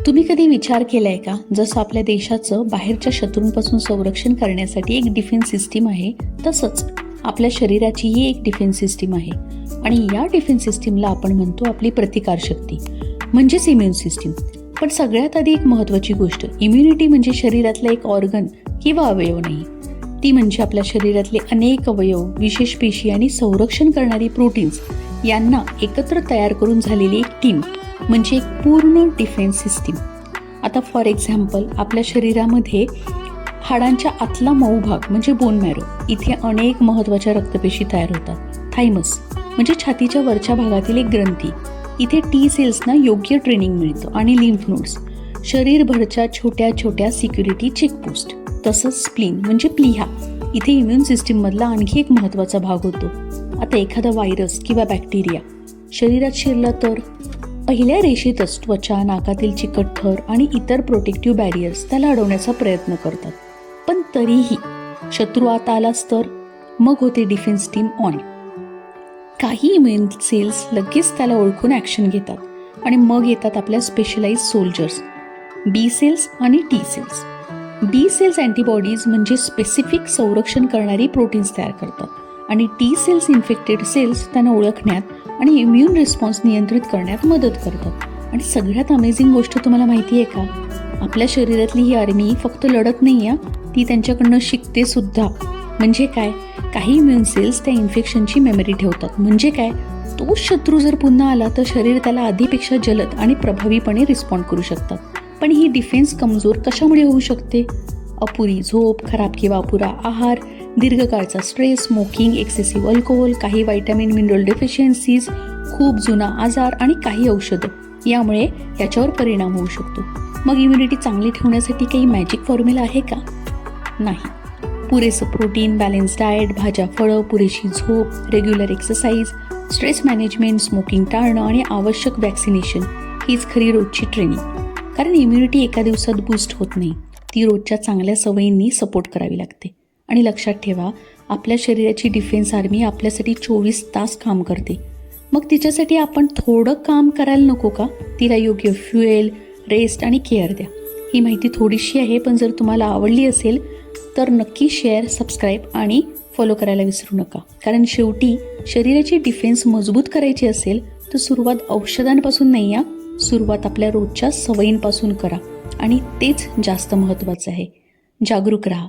तुम्ही कधी विचार केलाय का, जसं आपल्या देशाचं बाहेरच्या शत्रूंपासून संरक्षण करण्यासाठी एक डिफेन्स सिस्टीम आहे, तसंच आपल्या शरीराचीही एक डिफेन्स सिस्टीम आहे. आणि या डिफेन्स सिस्टीमला आपण म्हणतो आपली प्रतिकारशक्ती, म्हणजेच इम्युन सिस्टीम. पण सगळ्यात आधी एक महत्त्वाची गोष्ट, इम्युनिटी म्हणजे शरीरातला एक ऑर्गन किंवा अवयव नाही. ती म्हणजे आपल्या शरीरातले अनेक अवयव, विशेष पेशी आणि संरक्षण करणारी प्रोटीन्स यांना एकत्र तयार करून झालेली एक टीम, म्हणजे एक पूर्ण डिफेन्स सिस्टीम. आता फॉर एक्झाम्पल, आपल्या शरीरामध्ये हाडांच्या आतला मऊ भाग म्हणजे बोन मॅरो, इथे अनेक महत्त्वाच्या रक्तपेशी तयार होतात. थायमस म्हणजे छातीच्या वरच्या भागातील एक ग्रंथी, इथे टी सेल्सना योग्य ट्रेनिंग मिळतं. आणि लिम्फ नोड्स, शरीरभरच्या छोट्या छोट्या सिक्युरिटी चेकपोस्ट. तसंच स्प्लीन म्हणजे प्लीहा, इथे इम्युन सिस्टीममधला आणखी एक महत्त्वाचा भाग होतो. आता एखादा व्हायरस किंवा बॅक्टेरिया शरीरात शिरला तर पहिल्या रेषेतच त्वचा, नाकातील चिकट थर आणि इतर प्रोटेक्टिव्ह बॅरियर्स त्याला अडवण्याचा प्रयत्न करतात. पण तरीही शत्रू आत आलाच तर मग होते डिफेन्स टीम ऑन. काही इम्युन सेल्स लगेच त्याला ओळखून ॲक्शन घेतात आणि मग येतात आपल्या specialise soldiers, B cells and T cells. B cells antibodies म्हणजे स्पेसिफिक संरक्षण करणारी प्रोटीन्स तयार करतात आणि टी सेल्स इन्फेक्टेड सेल्स त्यांना ओळखण्यात आणि इम्युन रिस्पॉन्स नियंत्रित करण्यात मदत करतात. आणि सगळ्यात अमेझिंग गोष्ट तुम्हाला माहिती आहे का, आपल्या शरीरातली ही आर्मी फक्त लढत नाही आहे, ती त्यांच्याकडनं शिकते सुद्धा. म्हणजे काय, काही इम्युन सेल्स त्या इन्फेक्शनची मेमरी ठेवतात. म्हणजे काय, तोच शत्रू जर पुन्हा आला तर शरीर त्याला आधीपेक्षा जलद आणि प्रभावीपणे रिस्पॉन्ड करू शकतात. पण ही डिफेन्स कमजोर कशामुळे होऊ शकते? अपुरी झोप, खराब किंवा अपुरा आहार, दीर्घकाळचा स्ट्रेस, स्मोकिंग, एक्सेसिव्ह अल्कोहोल, काही व्हायटामिन मिनरल डेफिशियन्सीज, खूप जुना आजार आणि काही औषधं, यामुळे याच्यावर परिणाम होऊ शकतो. मग इम्युनिटी चांगली ठेवण्यासाठी काही मॅजिक फॉर्म्युला आहे का? नाही. पुरेसं प्रोटीन, बॅलन्स डाएट, भाज्या फळं, पुरेशी झोप, regular exercise, stress management, smoking टाळणं आणि आवश्यक वॅक्सिनेशन हीच खरी रोजची ट्रेनिंग. कारण इम्युनिटी एका दिवसात बूस्ट होत नाही, ती रोजच्या चांगल्या सवयींनी सपोर्ट करावी लागते. आणि लक्षात ठेवा, आपल्या शरीराची डिफेन्स आर्मी आपल्यासाठी 24 तास काम करते. मग तिच्यासाठी आपण थोडं काम करायला नको का? तिला योग्य फ्युएल, रेस्ट आणि केअर द्या. ही माहिती थोडीशी आहे, पण जर तुम्हाला आवडली असेल तर नक्की शेअर, सबस्क्राईब आणि फॉलो करायला विसरू नका. कारण शेवटी शरीराची डिफेन्स मजबूत करायची असेल तर सुरुवात औषधांपासून नाही आहे, सुरुवात आपल्या रोजच्या सवयींपासून करा. आणि तेच जास्त महत्त्वाचं आहे. जागरूक राहा.